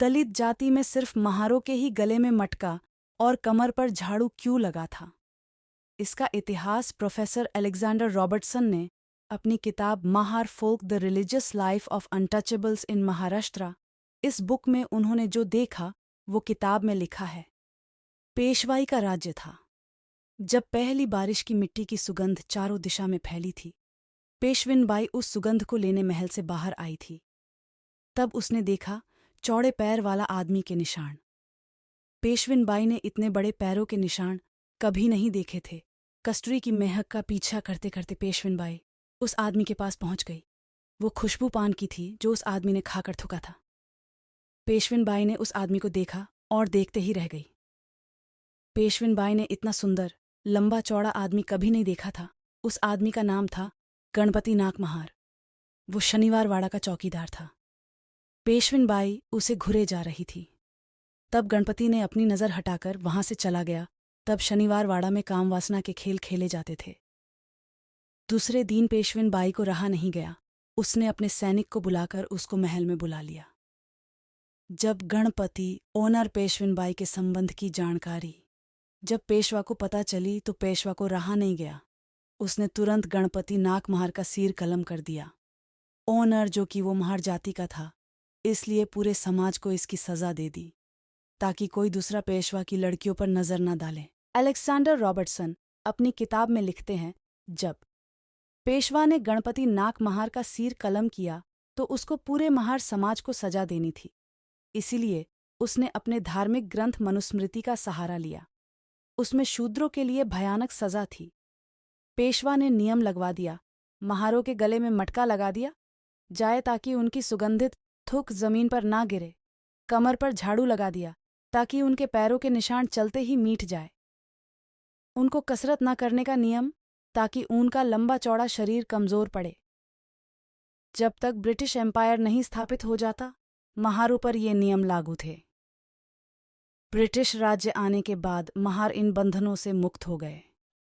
दलित जाति में सिर्फ महारों के ही गले में मटका और कमर पर झाड़ू क्यों लगा था? इसका इतिहास प्रोफेसर अलेक्जेंडर रॉबर्टसन ने अपनी किताब Mahar folk the religious life of untouchables in Maharashtra, इस बुक में उन्होंने जो देखा वो किताब में लिखा है। पेशवाई का राज्य था। जब पहली बारिश की मिट्टी की सुगंध चारों दिशा में फैली थी, पेशविनबाई उस सुगंध को लेने महल से बाहर आई थी। तब उसने देखा चौड़े पैर वाला आदमी के निशान। पेशविनबाई ने इतने बड़े पैरों के निशान कभी नहीं देखे थे। कस्तूरी की महक का पीछा करते करते पेशविनबाई उस आदमी के पास पहुंच गई। वो खुशबू पान की थी जो उस आदमी ने खाकर थूका था। पेशविनबाई ने उस आदमी को देखा और देखते ही रह गई। पेशविनबाई ने इतना सुंदर, लंबा चौड़ा आदमी कभी नहीं देखा था। उस आदमी का नाम था गणपति नाग महार। वो शनिवार वाड़ा का चौकीदार था। पेशविनबाई उसे घुरे जा रही थी। तब गणपति ने अपनी नज़र हटाकर वहां से चला गया। तब शनिवार वाड़ा में काम वासना के खेल खेले जाते थे। दूसरे दिन पेशविनबाई को रहा नहीं गया। उसने अपने सैनिक को बुलाकर उसको महल में बुला लिया। जब गणपति ओनर पेशविनबाई के संबंध की जानकारी जब पेशवा को पता चली तो पेशवा को रहा नहीं गया। उसने तुरंत गणपति नाग महार का सिर कलम कर दिया। ओनर जो कि वो महार जाति का था, इसलिए पूरे समाज को इसकी सजा दे दी ताकि कोई दूसरा पेशवा की लड़कियों पर नजर न डाले। अलेक्जेंडर रॉबर्टसन अपनी किताब में लिखते हैं, जब पेशवा ने गणपति नाग महार का सिर कलम किया तो उसको पूरे महार समाज को सजा देनी थी। इसीलिए उसने अपने धार्मिक ग्रंथ मनुस्मृति का सहारा लिया। उसमें शूद्रों के लिए भयानक सजा थी। पेशवा ने नियम लगवा दिया, महारों के गले में मटका लगा दिया जाए ताकि उनकी सुगंधित थूक जमीन पर ना गिरे। कमर पर झाड़ू लगा दिया ताकि उनके पैरों के निशान चलते ही मिट जाए। उनको कसरत न करने का नियम ताकि उनका लंबा चौड़ा शरीर कमजोर पड़े। जब तक ब्रिटिश एम्पायर नहीं स्थापित हो जाता, महारों पर ये नियम लागू थे। ब्रिटिश राज्य आने के बाद महार इन बंधनों से मुक्त हो गए।